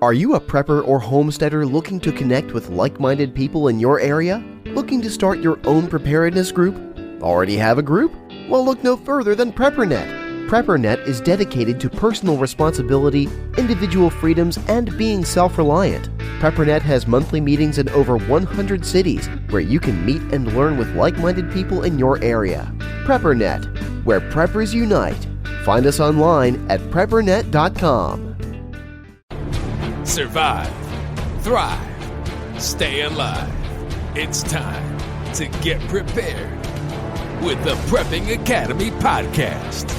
Are you a prepper or homesteader looking to connect with like-minded people in your area? Looking to start your own preparedness group? Already have a group? Well, look no further than PrepperNet. PrepperNet is dedicated to personal responsibility, individual freedoms, and being self-reliant. PrepperNet has monthly meetings in over 100 cities where you can meet and learn with like-minded people in your area. PrepperNet, where preppers unite. Find us online at preppernet.com. Survive, thrive, stay alive. It's time to get prepared with the Prepping Academy podcast.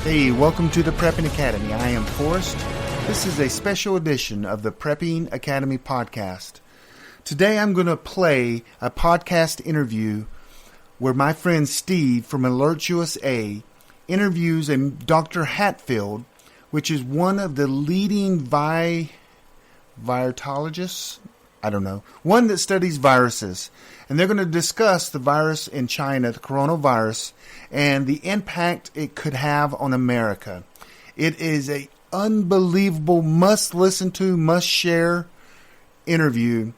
Hey, welcome to the Prepping Academy. I am Forrest. This is a special edition of the Prepping Academy podcast. Today I'm going to play a podcast interview where my friend Steve from AlertsUSA interviews a Dr. Hatfield, which is one of the leading virologists, one that studies viruses. And they're going to discuss the virus in China, the coronavirus, and the impact it could have on America. It is an unbelievable, must-listen to, must-share interview.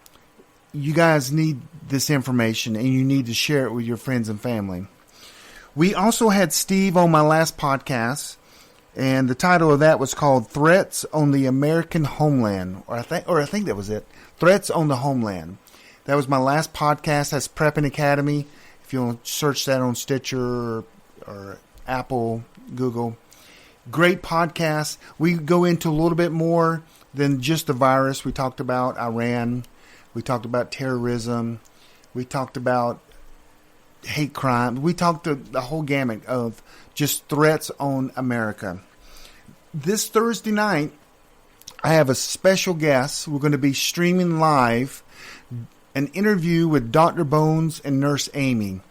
You guys need this information, and you need to share it with your friends and family. We also had Steve on my last podcast, and the title of that was called Threats on the American Homeland, or I think that was it. Threats on the Homeland. That was my last podcast. That's Prepping Academy. If you want to search that on Stitcher or Apple, Google. Great podcast. We go into a little bit more than just the virus. We talked about Iran. We talked about terrorism. We talked about hate crime. We talked the whole gamut of just threats on America. This Thursday night, I have a special guest. We're going to be streaming live an interview with Dr. Bones and Nurse Amy.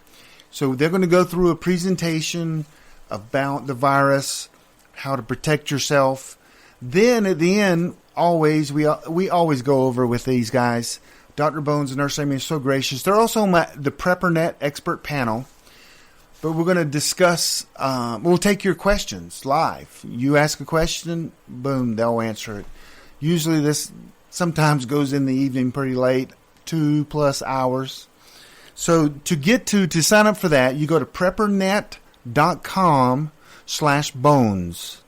So they're going to go through a presentation about the virus, how to protect yourself. Then at the end, we always go over with these guys. Dr. Bones and Nurse Amy are so gracious. They're also on the PrepperNet expert panel. But we're going to discuss, we'll take your questions live. You ask a question, boom, they'll answer it. Usually this sometimes goes in the evening pretty late, 2+ hours. So to sign up for that, you go to preppernet.com/bones.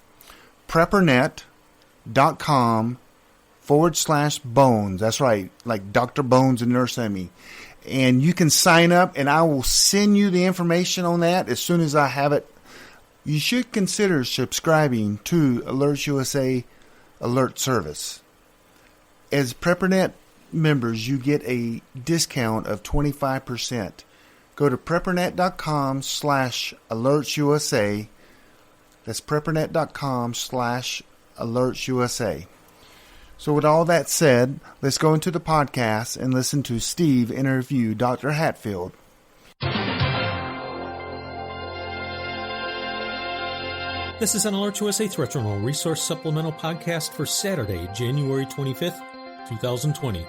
preppernet.com/bones. That's right, like Dr. Bones and Nurse Amy. And you can sign up, and I will send you the information on that as soon as I have it. You should consider subscribing to AlertsUSA alert service. As PrepperNet members, you get a discount of 25%. Go to preppernet.com/AlertsUSA. That's preppernet.com/AlertsUSA. So with all that said, let's go into the podcast and listen to Steve interview Dr. Hatfield. This is an AlertsUSA Threat Journal Resource Supplemental Podcast for Saturday, January 25th, 2020.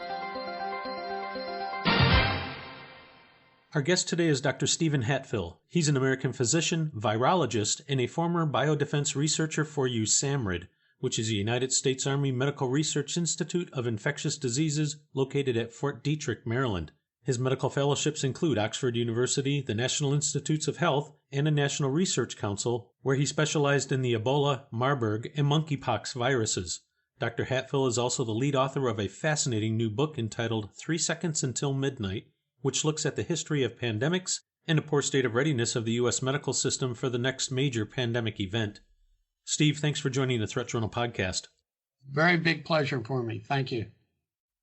Our guest today is Dr. Stephen Hatfield. He's an American physician, virologist, and a former biodefense researcher for USAMRIID, which is the United States Army Medical Research Institute of Infectious Diseases located at Fort Detrick, Maryland. His medical fellowships include Oxford University, the National Institutes of Health, and a National Research Council, where he specialized in the Ebola, Marburg, and monkeypox viruses. Dr. Hatfield is also the lead author of a fascinating new book entitled 3 Seconds Until Midnight, which looks at the history of pandemics and the poor state of readiness of the U.S. medical system for the next major pandemic event. Steve, thanks for joining the Threat Journal podcast. Very big pleasure for me. Thank you.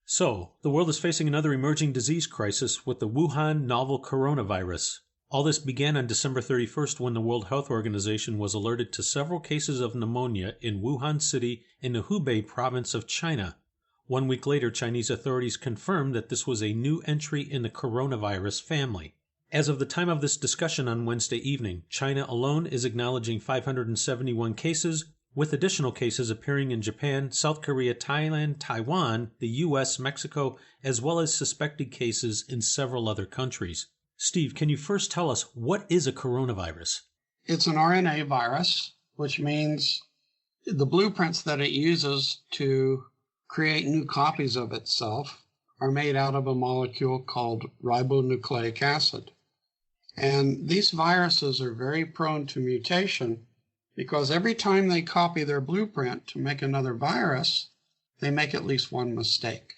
So, the world is facing another emerging disease crisis with the Wuhan novel coronavirus. All this began on December 31st when the World Health Organization was alerted to several cases of pneumonia in Wuhan City in the Hubei province of China. 1 week later, Chinese authorities confirmed that this was a new entry in the coronavirus family. As of the time of this discussion on Wednesday evening, China alone is acknowledging 571 cases, with additional cases appearing in Japan, South Korea, Thailand, Taiwan, the U.S., Mexico, as well as suspected cases in several other countries. Steve, can you first tell us what is a coronavirus? It's an RNA virus, which means the blueprints that it uses to create new copies of itself are made out of a molecule called ribonucleic acid. And these viruses are very prone to mutation because every time they copy their blueprint to make another virus, they make at least one mistake.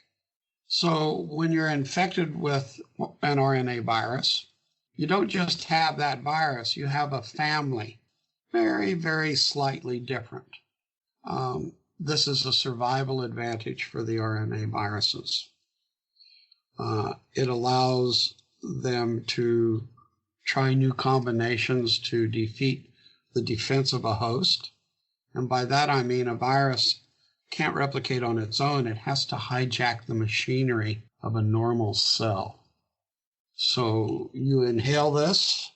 So when you're infected with an RNA virus, you don't just have that virus, you have a family, very, very slightly different. This is a survival advantage for the RNA viruses. It allows them to try new combinations to defeat the defense of a host. And by that I mean a virus can't replicate on its own. It has to hijack the machinery of a normal cell. So you inhale this,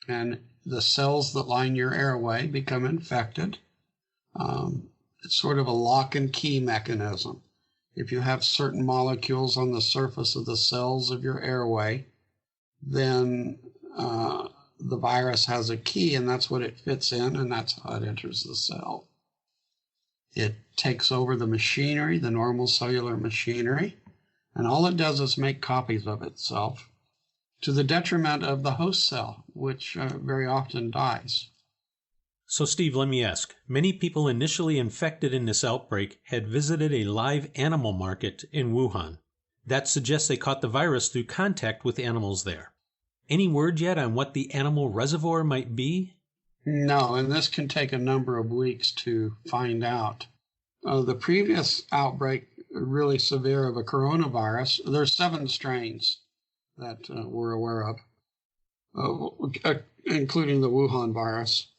and the cells that line your airway become infected. It's sort of a lock and key mechanism. If you have certain molecules on the surface of the cells of your airway, then the virus has a key, and that's what it fits in, and that's how it enters the cell. It takes over the machinery, the normal cellular machinery, and all it does is make copies of itself to the detriment of the host cell, which very often dies. So Steve, let me ask, many people initially infected in this outbreak had visited a live animal market in Wuhan. That suggests they caught the virus through contact with animals there. Any word yet on what the animal reservoir might be? No, and this can take a number of weeks to find out. The previous outbreak, really severe of a coronavirus, there's 7 strains that we're aware of, including the Wuhan virus.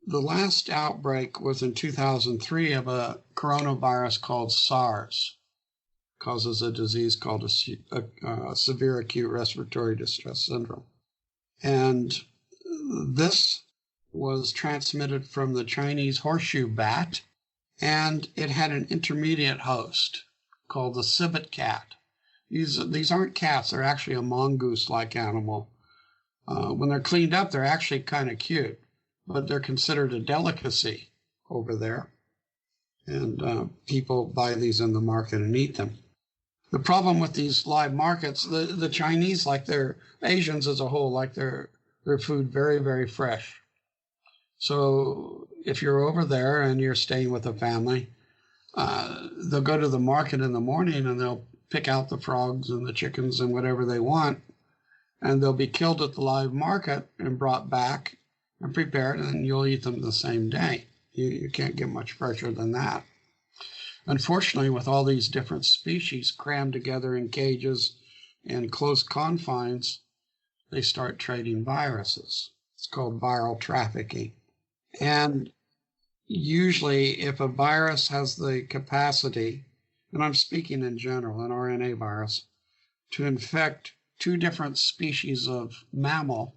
The last outbreak was in 2003 of a coronavirus called SARS. Causes a disease called a severe acute respiratory distress syndrome. And this was transmitted from the Chinese horseshoe bat, and it had an intermediate host called the civet cat. These aren't cats, they're actually a mongoose-like animal. When they're cleaned up, they're actually kind of cute, but they're considered a delicacy over there. And people buy these in the market and eat them. The problem with these live markets, the Chinese, like their Asians as a whole, like their food very, very fresh. So if you're over there and you're staying with a family, they'll go to the market in the morning and they'll pick out the frogs and the chickens and whatever they want, and they'll be killed at the live market and brought back and prepared, and you'll eat them the same day. You can't get much fresher than that. Unfortunately, with all these different species crammed together in cages and close confines, they start trading viruses. It's called viral trafficking. And usually, if a virus has the capacity, and I'm speaking in general, an RNA virus, to infect 2 different species of mammal,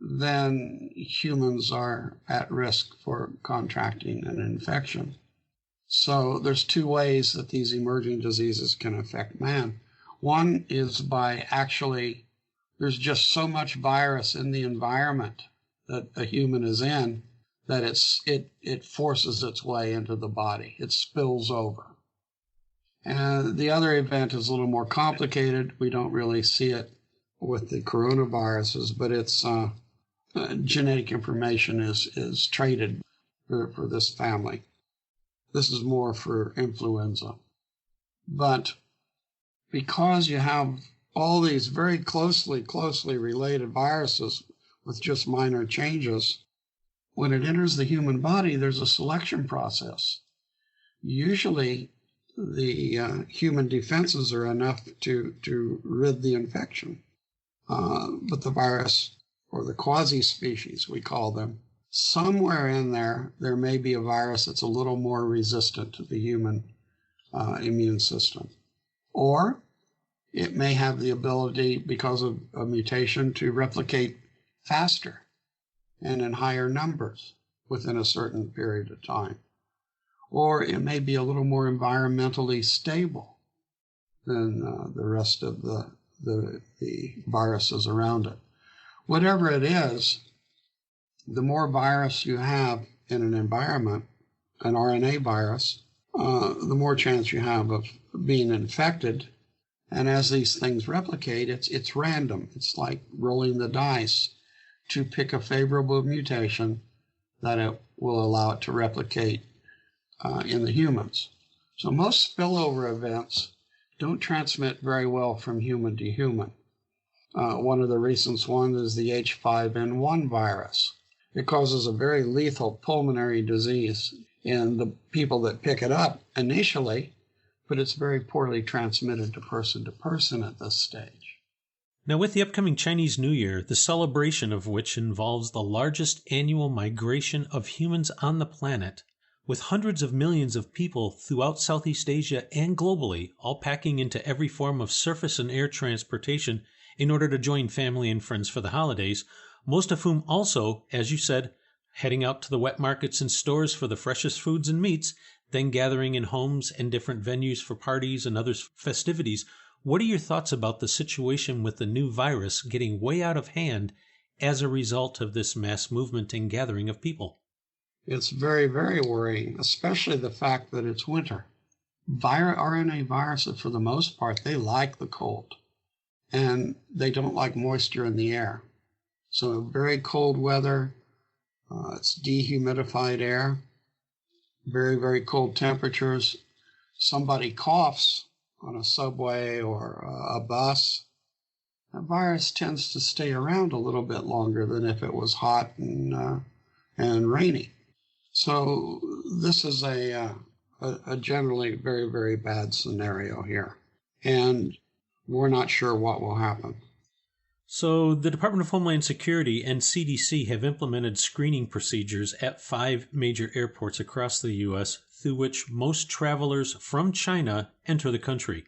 then humans are at risk for contracting an infection. So there's 2 ways that these emerging diseases can affect man. One is by actually, there's just so much virus in the environment that a human is in that it forces its way into the body. It spills over. And the other event is a little more complicated. We don't really see it with the coronaviruses, but it's genetic information is traded for this family. This is more for influenza. But because you have all these very closely related viruses with just minor changes, when it enters the human body, there's a selection process. Usually, the human defenses are enough to rid the infection. But the virus, or the quasi-species, we call them, somewhere in there may be a virus that's a little more resistant to the human immune system. Or it may have the ability, because of a mutation, to replicate faster and in higher numbers. within a certain period of time. Or it may be a little more environmentally stable than the rest of the viruses around it. Whatever it is, the more virus you have in an environment, an RNA virus, the more chance you have of being infected. And as these things replicate, it's random. It's like rolling the dice to pick a favorable mutation that it will allow it to replicate in the humans. So most spillover events don't transmit very well from human to human. One of the recent ones is the H5N1 virus. It causes a very lethal pulmonary disease in the people that pick it up initially, but it's very poorly transmitted to person at this stage. Now, with the upcoming Chinese New Year, the celebration of which involves the largest annual migration of humans on the planet, with hundreds of millions of people throughout Southeast Asia and globally, all packing into every form of surface and air transportation in order to join family and friends for the holidays, most of whom also, as you said, heading out to the wet markets and stores for the freshest foods and meats, then gathering in homes and different venues for parties and other festivities. What are your thoughts about the situation with the new virus getting way out of hand as a result of this mass movement and gathering of people? It's very, very worrying, especially the fact that it's winter. RNA viruses, for the most part, they like the cold, and they don't like moisture in the air. So very cold weather, it's dehumidified air, very, very cold temperatures. Somebody coughs on a subway or a bus, that virus tends to stay around a little bit longer than if it was hot and rainy. So this is a generally very, very bad scenario here, and we're not sure what will happen. So the Department of Homeland Security and CDC have implemented screening procedures at 5 major airports across the U.S. through which most travelers from China enter the country,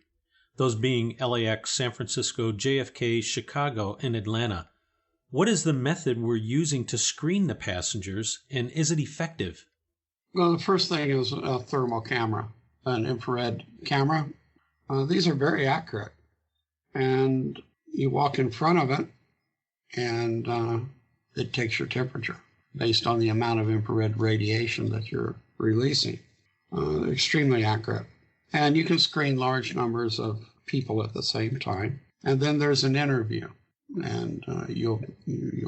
those being LAX, San Francisco, JFK, Chicago, and Atlanta. What is the method we're using to screen the passengers, and is it effective? Well, the first thing is a thermal camera, an infrared camera. These are very accurate. And you walk in front of it, and it takes your temperature based on the amount of infrared radiation that you're releasing. Extremely accurate. And you can screen large numbers of people at the same time. And then there's an interview. And you'll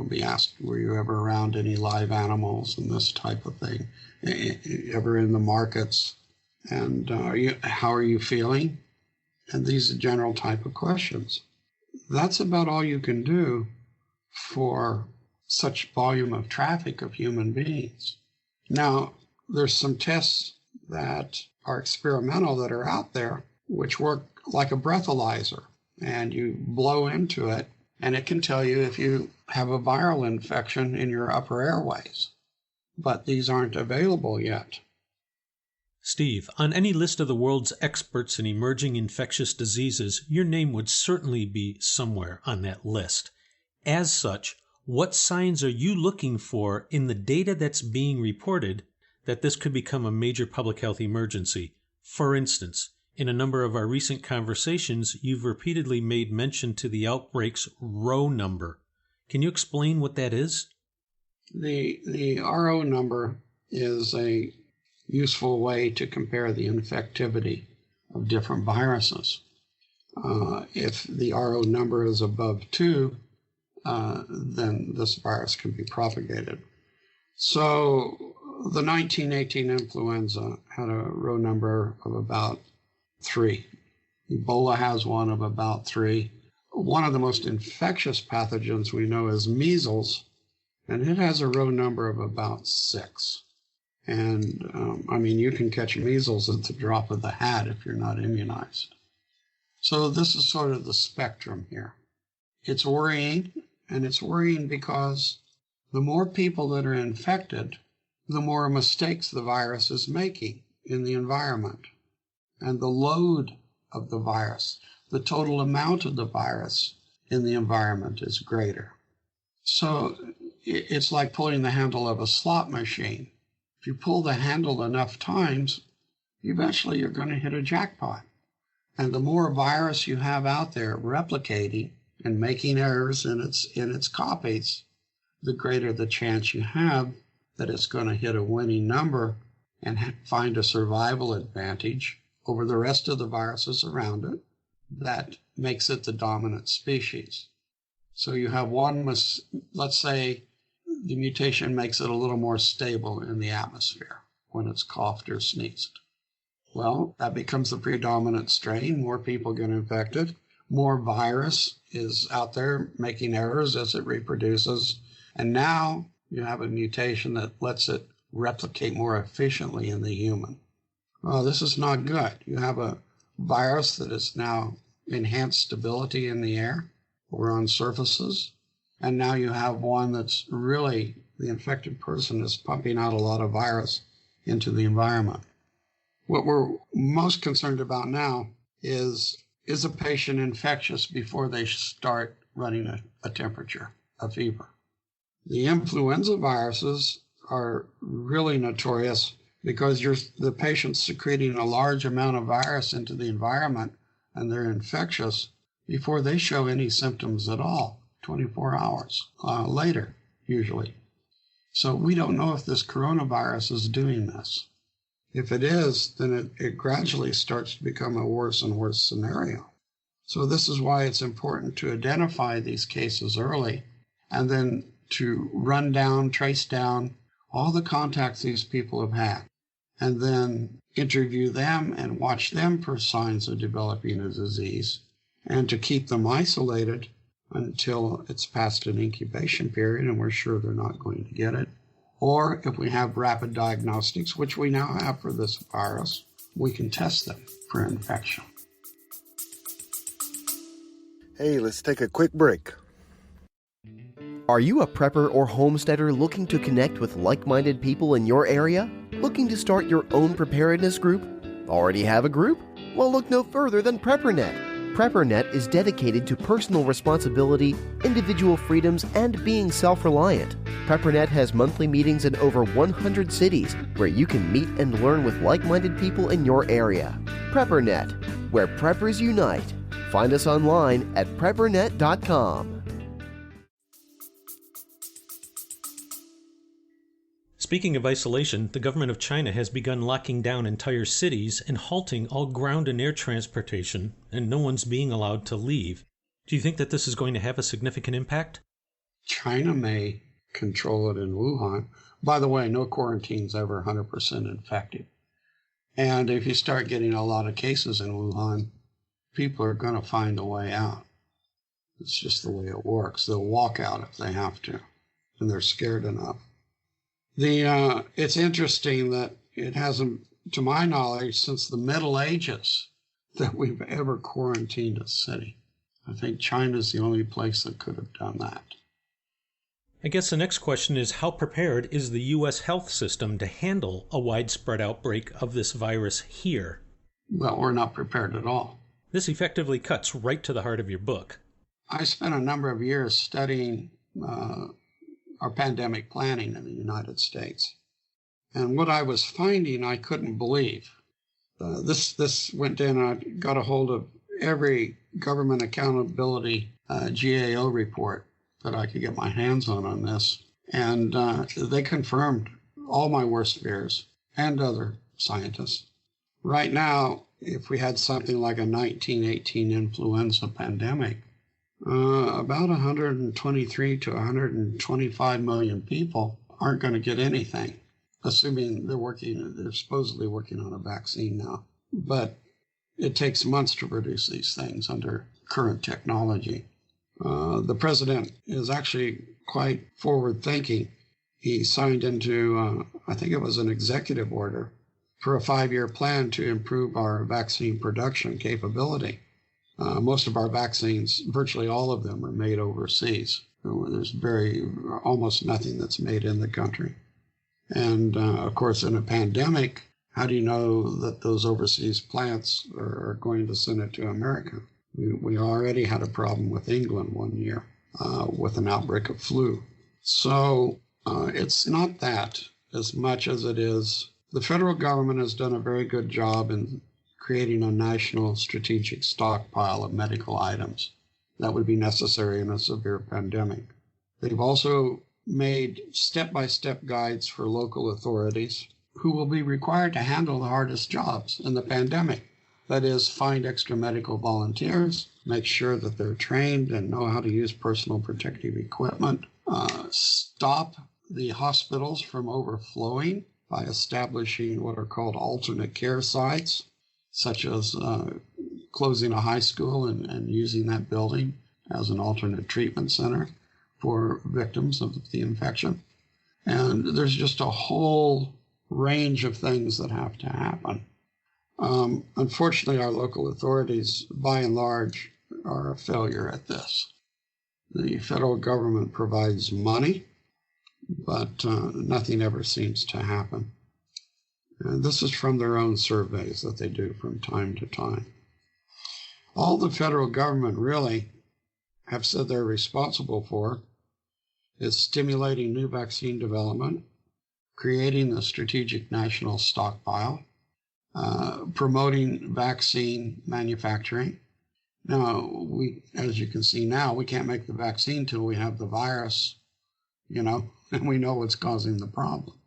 be asked, were you ever around any live animals and this type of thing? Ever in the markets? And how are you feeling? And these are general type of questions. That's about all you can do for such volume of traffic of human beings. Now, there's some tests that are experimental that are out there, which work like a breathalyzer. And you blow into it, and it can tell you if you have a viral infection in your upper airways. But these aren't available yet. Steve, on any list of the world's experts in emerging infectious diseases, your name would certainly be somewhere on that list. As such, what signs are you looking for in the data that's being reported that this could become a major public health emergency? For instance, in a number of our recent conversations, you've repeatedly made mention to the outbreak's row number. Can you explain what that is? The RO number is a useful way to compare the infectivity of different viruses. If the RO number is above 2, then this virus can be propagated. So the 1918 influenza had a row number of about 3. Ebola has one of about 3. One of the most infectious pathogens we know is measles, and it has a row number of about 6. And you can catch measles at the drop of the hat if you're not immunized. So this is sort of the spectrum here. It's worrying, and it's worrying because the more people that are infected, the more mistakes the virus is making in the environment. And the load of the virus, the total amount of the virus in the environment is greater. So it's like pulling the handle of a slot machine. If you pull the handle enough times, eventually you're going to hit a jackpot. And the more virus you have out there replicating and making errors in its copies, the greater the chance you have that it's going to hit a winning number and find a survival advantage over the rest of the viruses around it that makes it the dominant species. So you have one, let's say the mutation makes it a little more stable in the atmosphere when it's coughed or sneezed. Well, that becomes the predominant strain. More people get infected. More virus is out there making errors as it reproduces. And now you have a mutation that lets it replicate more efficiently in the human. Well, this is not good. You have a virus that is now enhanced stability in the air or on surfaces. And now you have one that's really, the infected person is pumping out a lot of virus into the environment. What we're most concerned about now is a patient infectious before they start running a temperature, a fever? The influenza viruses are really notorious because the patient's secreting a large amount of virus into the environment and they're infectious before they show any symptoms at all, 24 hours later, usually. So we don't know if this coronavirus is doing this. If it is, then it gradually starts to become a worse and worse scenario. So this is why it's important to identify these cases early and then to run down, trace down all the contacts these people have had, and then interview them and watch them for signs of developing a disease, and to keep them isolated until it's past an incubation period and we're sure they're not going to get it. Or if we have rapid diagnostics, which we now have for this virus, we can test them for infection. Hey, let's take a quick break. Are you a prepper or homesteader looking to connect with like-minded people in your area? Looking to start your own preparedness group? Already have a group? Well, look no further than PrepperNet. PrepperNet is dedicated to personal responsibility, individual freedoms, and being self-reliant. PrepperNet has monthly meetings in over 100 cities where you can meet and learn with like-minded people in your area. PrepperNet, where preppers unite. Find us online at preppernet.com. Speaking of isolation, the government of China has begun locking down entire cities and halting all ground and air transportation, and no one's being allowed to leave. Do you think that this is going to have a significant impact? China may control it in Wuhan. By the way, no quarantine's ever 100% effective. And if you start getting a lot of cases in Wuhan, people are going to find a way out. It's just the way it works. They'll walk out if they have to, and they're scared enough. It's interesting that it hasn't, to my knowledge, since the Middle Ages that we've ever quarantined a city. I think China's the only place that could have done that. I guess the next question is, how prepared is the U.S. health system to handle a widespread outbreak of this virus here? Well, we're not prepared at all. This effectively cuts right to the heart of your book. I spent a number of years studying our pandemic planning in the United States. And what I was finding, I couldn't believe. This went in, I got a hold of every government accountability GAO report that I could get my hands on this. And they confirmed all my worst fears and other scientists. Right now, if we had something like a 1918 influenza pandemic, about 123 to 125 million people aren't going to get anything, assuming they're supposedly working on a vaccine now. But it takes months to produce these things under current technology. The president is actually quite forward-thinking. He signed into, I think it was an executive order, for a 5-year plan to improve our vaccine production capability. Most of our vaccines, virtually all of them, are made overseas. There's almost nothing that's made in the country. And of course, in a pandemic, how do you know that those overseas plants are going to send it to America? We already had a problem with England one year with an outbreak of flu. So it's not that as much as it is. The federal government has done a very good job in creating a national strategic stockpile of medical items that would be necessary in a severe pandemic. They've also made step-by-step guides for local authorities who will be required to handle the hardest jobs in the pandemic. That is, find extra medical volunteers, make sure that they're trained and know how to use personal protective equipment, stop the hospitals from overflowing by establishing what are called alternate care sites, such as closing a high school and using that building as an alternate treatment center for victims of the infection. And there's just a whole range of things that have to happen. Unfortunately, our local authorities, by and large, are a failure at this. The federal government provides money, but nothing ever seems to happen. And this is from their own surveys that they do from time to time. All the federal government really have said they're responsible for is stimulating new vaccine development, creating the strategic national stockpile, promoting vaccine manufacturing. Now, as you can see now, we can't make the vaccine till we have the virus, and we know what's causing the problem.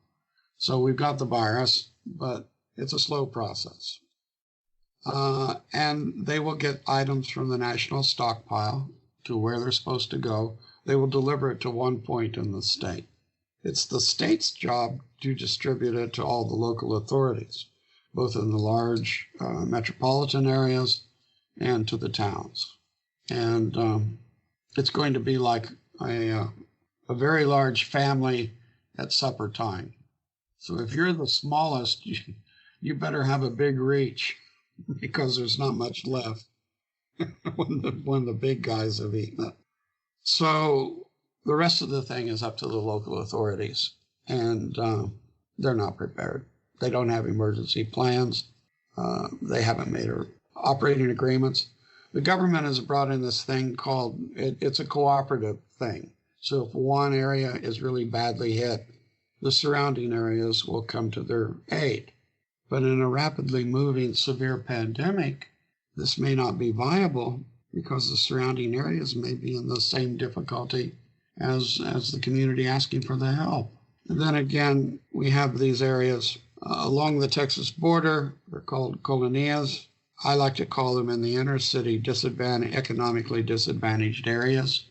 So we've got the virus, but it's a slow process. And they will get items from the national stockpile to where they're supposed to go. They will deliver it to one point in the state. It's the state's job to distribute it to all the local authorities, both in the large metropolitan areas and to the towns. And it's going to be like a very large family at supper time. So if you're the smallest, you better have a big reach, because there's not much left when the big guys have eaten it. So the rest of the thing is up to the local authorities, and they're not prepared. They don't have emergency plans. They haven't made operating agreements. The government has brought in this thing called, it's a cooperative thing. So if one area is really badly hit, the surrounding areas will come to their aid. But in a rapidly moving severe pandemic, this may not be viable because the surrounding areas may be in the same difficulty as the community asking for the help. And then again, we have these areas along the Texas border. They're called colonias. I like to call them in the inner city economically disadvantaged areas,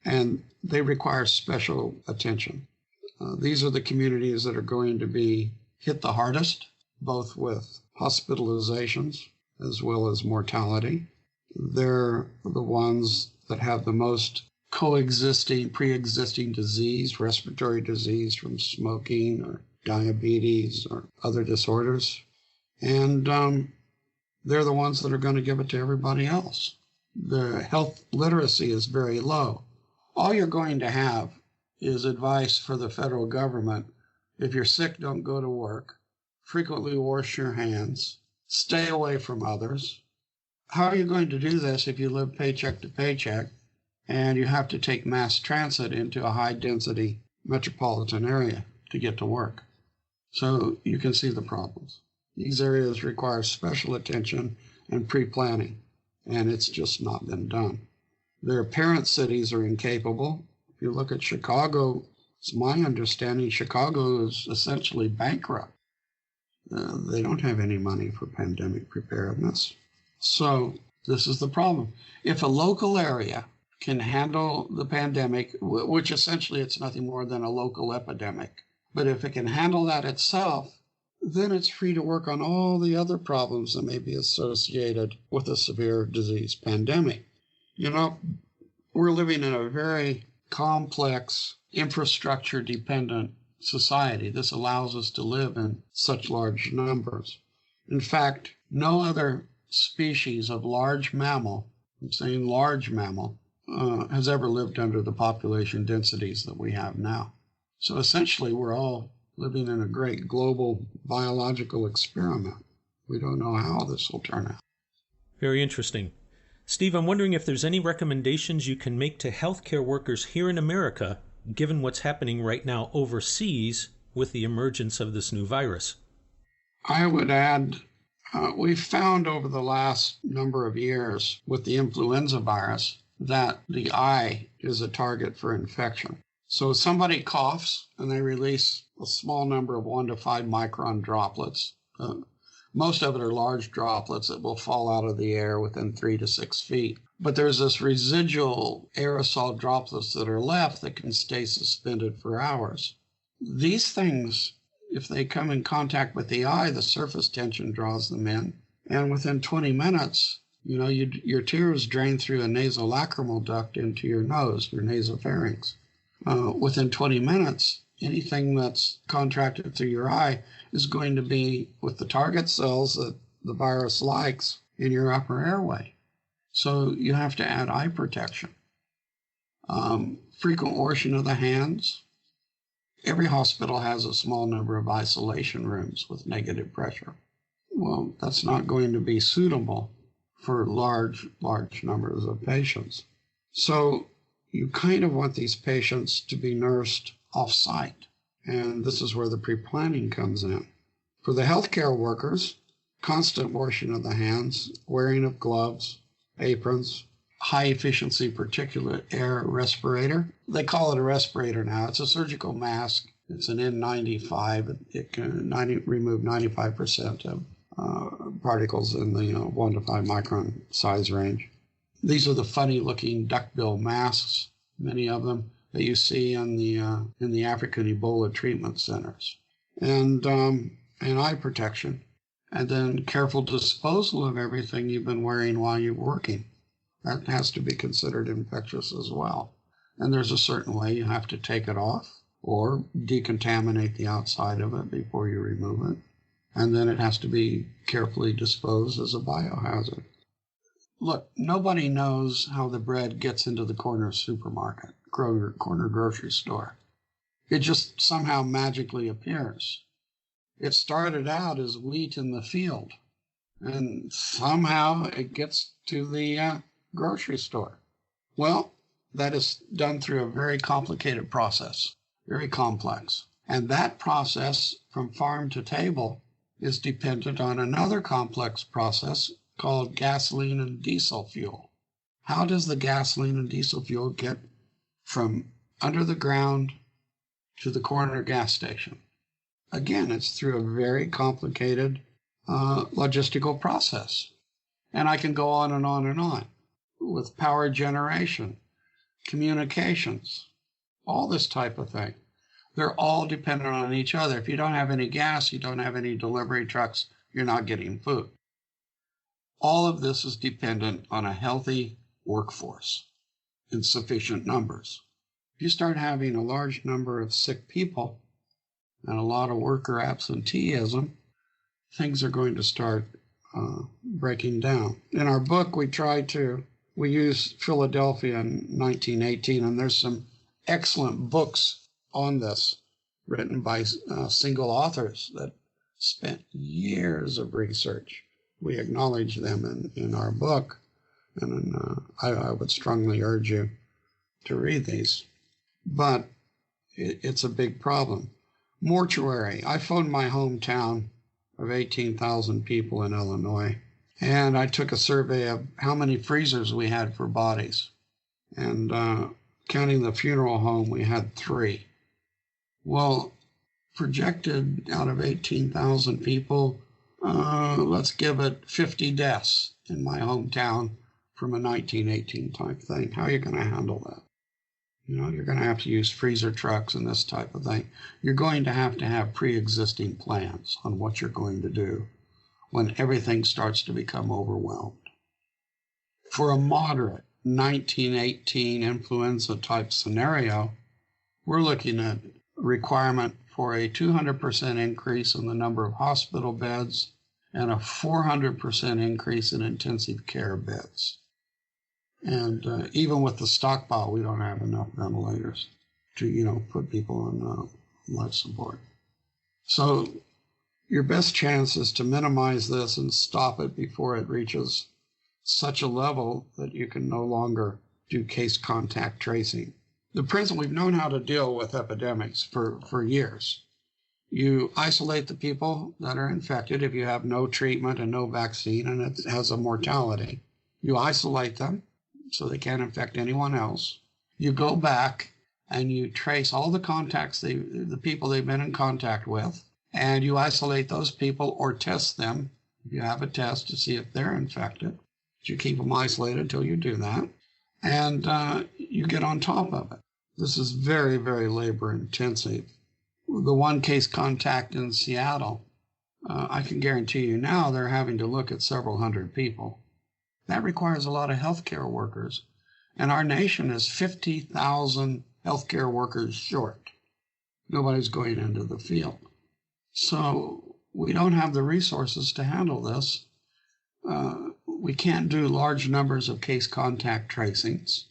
and they require special attention. These are the communities that are going to be hit the hardest, both with hospitalizations as well as mortality. They're the ones that have the most pre-existing disease, respiratory disease from smoking or diabetes or other disorders. And they're the ones that are going to give it to everybody else. The health literacy is very low. All you're going to have is advice for the federal government. If you're sick, don't go to work. Frequently wash your hands. Stay away from others. How are you going to do this if you live paycheck to paycheck and you have to take mass transit into a high-density metropolitan area to get to work? So you can see the problems. These areas require special attention and pre-planning, and it's just not been done. Their parent cities are incapable. If you look at Chicago, it's my understanding Chicago is essentially bankrupt. They don't have any money for pandemic preparedness. So this is the problem. If a local area can handle the pandemic, which essentially it's nothing more than a local epidemic, but if it can handle that itself, then it's free to work on all the other problems that may be associated with a severe disease pandemic. We're living in a very complex, infrastructure-dependent society. This allows us to live in such large numbers. In fact, no other species of large mammal, I'm saying large mammal, has ever lived under the population densities that we have now. So essentially, we're all living in a great global biological experiment. We don't know how this will turn out. Very interesting. Steve, I'm wondering if there's any recommendations you can make to healthcare workers here in America given what's happening right now overseas with the emergence of this new virus? I would add, we've found over the last number of years with the influenza virus that the eye is a target for infection. So somebody coughs and they release a small number of 1 to 5 micron droplets. Most of it are large droplets that will fall out of the air within 3 to 6 feet. But there's this residual aerosol droplets that are left that can stay suspended for hours. These things, if they come in contact with the eye, the surface tension draws them in. And within 20 minutes, your tears drain through a nasolacrimal duct into your nose, your nasopharynx. Within 20 minutes, anything that's contracted through your eye is going to be with the target cells that the virus likes in your upper airway. So you have to add eye protection. Frequent washing of the hands. Every hospital has a small number of isolation rooms with negative pressure. Well, that's not going to be suitable for large numbers of patients. So you kind of want these patients to be nursed off-site. And this is where the pre-planning comes in. For the healthcare workers, constant washing of the hands, wearing of gloves, aprons, high-efficiency particulate air respirator. They call it a respirator now. It's a surgical mask. It's an N95. It can remove 95% of particles in the 1 to 5 micron size range. These are the funny-looking duckbill masks, many of them, that you see in the African Ebola treatment centers. And eye protection. And then careful disposal of everything you've been wearing while you're working. That has to be considered infectious as well. And there's a certain way you have to take it off or decontaminate the outside of it before you remove it. And then it has to be carefully disposed as a biohazard. Look, nobody knows how the bread gets into the corner supermarket, corner grocery store. It just somehow magically appears. It started out as wheat in the field, and somehow it gets to the grocery store. Well, that is done through a very complicated process, very complex. And that process from farm to table is dependent on another complex process called gasoline and diesel fuel. How does the gasoline and diesel fuel get from under the ground to the corner gas station? Again, it's through a very complicated logistical process. And I can go on and on and on with power generation, communications, all this type of thing. They're all dependent on each other. If you don't have any gas, you don't have any delivery trucks, you're not getting food. All of this is dependent on a healthy workforce in sufficient numbers. If you start having a large number of sick people and a lot of worker absenteeism, things are going to start breaking down. In our book, we used Philadelphia in 1918, and there's some excellent books on this written by single authors that spent years of research. We acknowledge them in our book, and I would strongly urge you to read these. But it's a big problem. Mortuary. I phoned my hometown of 18,000 people in Illinois, and I took a survey of how many freezers we had for bodies. And counting the funeral home, we had 3. Well, projected out of 18,000 people, let's give it 50 deaths in my hometown from a 1918 type thing. How are you going to handle that? You're going to have to use freezer trucks and this type of thing. You're going to have pre-existing plans on what you're going to do when everything starts to become overwhelmed. For a moderate 1918 influenza type scenario, we're looking at requirement for a 200% increase in the number of hospital beds and a 400% increase in intensive care beds. And even with the stockpile, we don't have enough ventilators to, put people on life support. So your best chance is to minimize this and stop it before it reaches such a level that you can no longer do case contact tracing The principle, we've known how to deal with epidemics for years. You isolate the people that are infected if you have no treatment and no vaccine and it has a mortality. You isolate them so they can't infect anyone else. You go back and you trace all the contacts, the people they've been in contact with, and you isolate those people or test them. You have a test to see if they're infected. You keep them isolated until you do that, and you get on top of it. This is very, very labor intensive. The one case contact in Seattle, I can guarantee you now they're having to look at several hundred people. That requires a lot of healthcare workers, and our nation is 50,000 healthcare workers short. Nobody's going into the field. So we don't have the resources to handle this. We can't do large numbers of case contact tracings,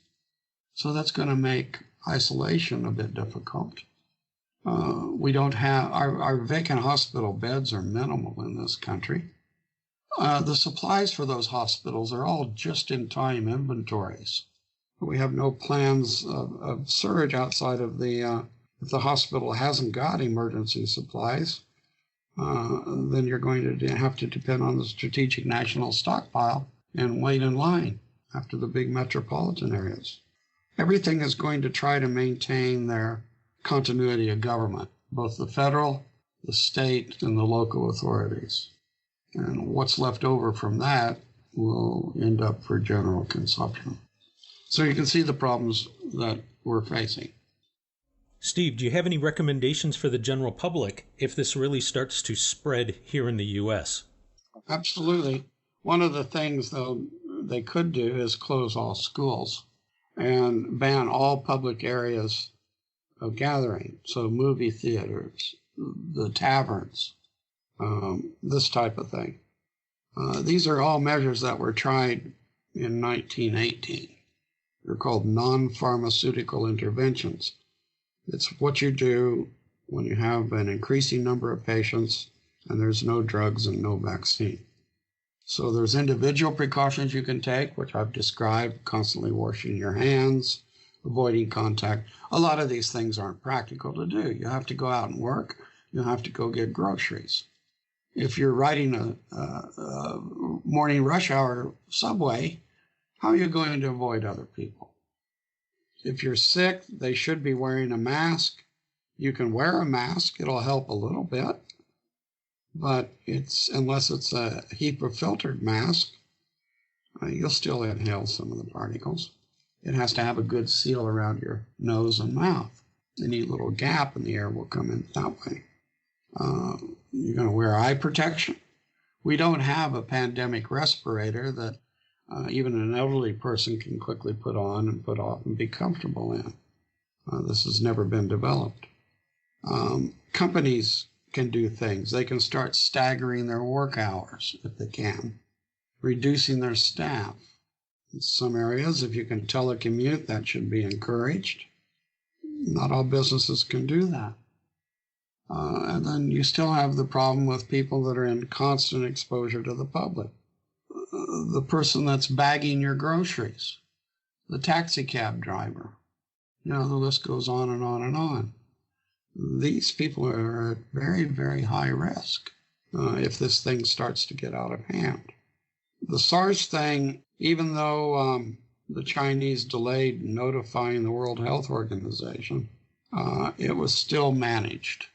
so that's going to make isolation a bit difficult. We don't have, our vacant hospital beds are minimal in this country. The supplies for those hospitals are all just-in-time inventories. We have no plans of surge outside of if the hospital hasn't got emergency supplies, then you're going to have to depend on the strategic national stockpile and wait in line after the big metropolitan areas. Everything is going to try to maintain their continuity of government, both the federal, the state, and the local authorities. And what's left over from that will end up for general consumption. So you can see the problems that we're facing. Steve, do you have any recommendations for the general public if this really starts to spread here in the U.S.? Absolutely. One of the things, though, they could do is close all schools and ban all public areas of gathering. So movie theaters, the taverns, this type of thing. These are all measures that were tried in 1918. They're called non-pharmaceutical interventions. It's what you do when you have an increasing number of patients and there's no drugs and no vaccine. So there's individual precautions you can take, which I've described, constantly washing your hands, avoiding contact. A lot of these things aren't practical to do. You have to go out and work. You have to go get groceries. If you're riding a morning rush hour subway, how are you going to avoid other people? If you're sick, they should be wearing a mask. You can wear a mask. It'll help a little bit. But unless it's a HEPA filtered mask, you'll still inhale some of the particles. It has to have a good seal around your nose and mouth. Any little gap in the air will come in that way. You're going to wear eye protection. We don't have a pandemic respirator that even an elderly person can quickly put on and put off and be comfortable in. This has never been developed. Companies can do things. They can start staggering their work hours if they can, reducing their staff. In some areas, if you can telecommute, that should be encouraged. Not all businesses can do that. And then you still have the problem with people that are in constant exposure to the public. The person that's bagging your groceries, the taxi cab driver, the list goes on and on and on. These people are at very, very high risk if this thing starts to get out of hand. The SARS thing, even though the Chinese delayed notifying the World Health Organization, it was still managed.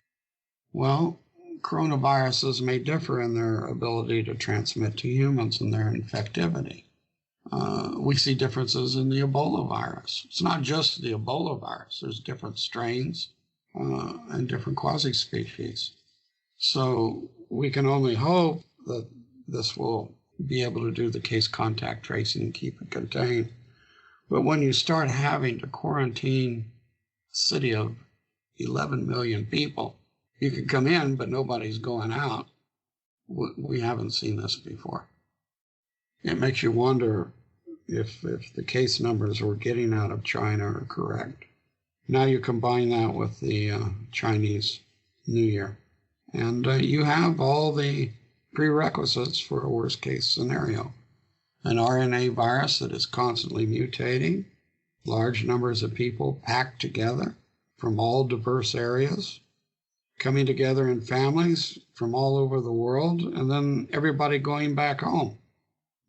Well, coronaviruses may differ in their ability to transmit to humans and their infectivity. We see differences in the Ebola virus. It's not just the Ebola virus. There's different strains and different quasi-species. So we can only hope that this will be able to do the case contact tracing and keep it contained. But when you start having to quarantine a city of 11 million people, you can come in, but nobody's going out. We haven't seen this before. It makes you wonder if the case numbers we're getting out of China are correct. Now you combine that with the Chinese New Year, and you have all the prerequisites for a worst-case scenario. An RNA virus that is constantly mutating, large numbers of people packed together from all diverse areas, coming together in families from all over the world, and then everybody going back home.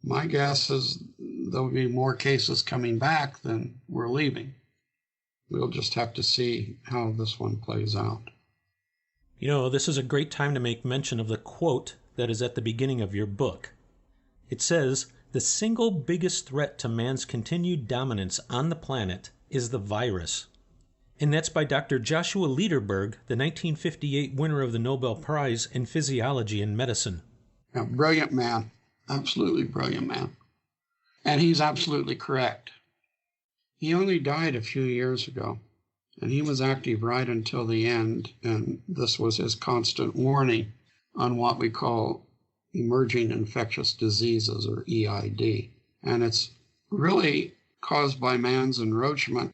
My guess is there'll be more cases coming back than we're leaving. We'll just have to see how this one plays out. You know, this is a great time to make mention of the quote that is at the beginning of your book. It says, "The single biggest threat to man's continued dominance on the planet is the virus." And that's by Dr. Joshua Lederberg, the 1958 winner of the Nobel Prize in Physiology and Medicine. A brilliant man, absolutely brilliant man. And he's absolutely correct. He only died a few years ago, and he was active right until the end, and this was his constant warning on what we call emerging infectious diseases, or EID. And it's really caused by man's encroachment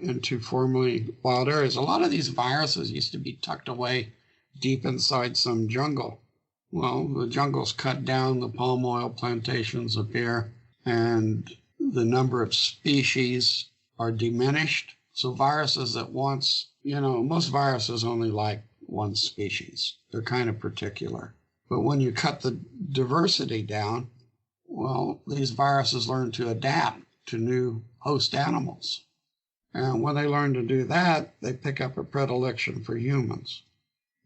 into formerly wild areas. A lot of these viruses used to be tucked away deep inside some jungle. Well, the jungle's cut down, the palm oil plantations appear, and the number of species are diminished. So viruses that once, most viruses only like one species. They're kind of particular. But when you cut the diversity down, well, these viruses learn to adapt to new host animals. And when they learn to do that, they pick up a predilection for humans.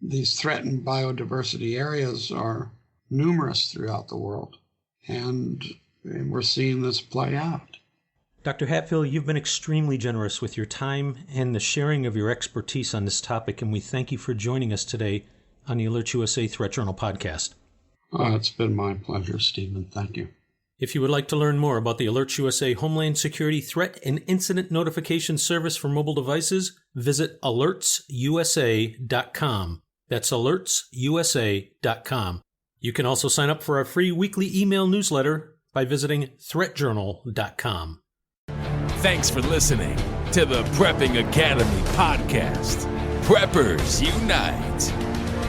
These threatened biodiversity areas are numerous throughout the world, and we're seeing this play out. Dr. Hatfield, you've been extremely generous with your time and the sharing of your expertise on this topic, and we thank you for joining us today on the AlertsUSA Threat Journal podcast. It's been my pleasure, Stephen. Thank you. If you would like to learn more about the AlertsUSA Homeland Security Threat and Incident Notification Service for mobile devices, visit AlertsUSA.com. That's AlertsUSA.com. You can also sign up for our free weekly email newsletter by visiting ThreatJournal.com. Thanks for listening to the Prepping Academy podcast. Preppers Unite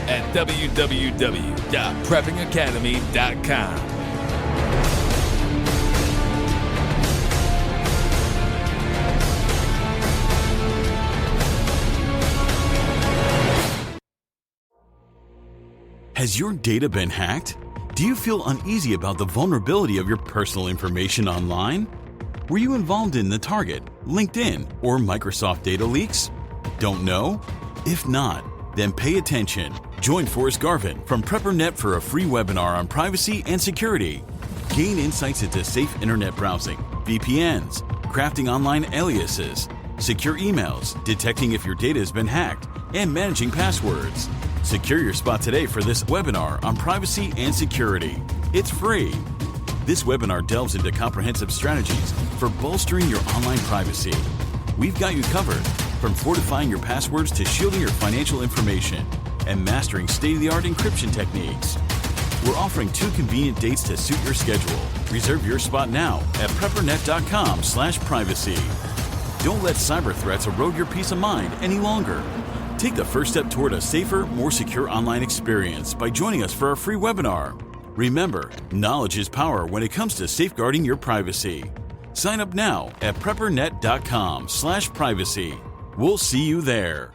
at www.preppingacademy.com. Has your data been hacked? Do you feel uneasy about the vulnerability of your personal information online? Were you involved in the Target, LinkedIn, or Microsoft data leaks? Don't know? If not, then pay attention. Join Forrest Garvin from PrepperNet for a free webinar on privacy and security. Gain insights into safe internet browsing, VPNs, crafting online aliases, secure emails, detecting if your data has been hacked, and managing passwords. Secure your spot today for this webinar on privacy and security. It's free. This webinar delves into comprehensive strategies for bolstering your online privacy. We've got you covered, from fortifying your passwords to shielding your financial information and mastering state-of-the-art encryption techniques. We're offering 2 convenient dates to suit your schedule. Reserve your spot now at preppernet.com/privacy. Don't let cyber threats erode your peace of mind any longer. Take the first step toward a safer, more secure online experience by joining us for our free webinar. Remember, knowledge is power when it comes to safeguarding your privacy. Sign up now at preppernet.com/privacy. We'll see you there.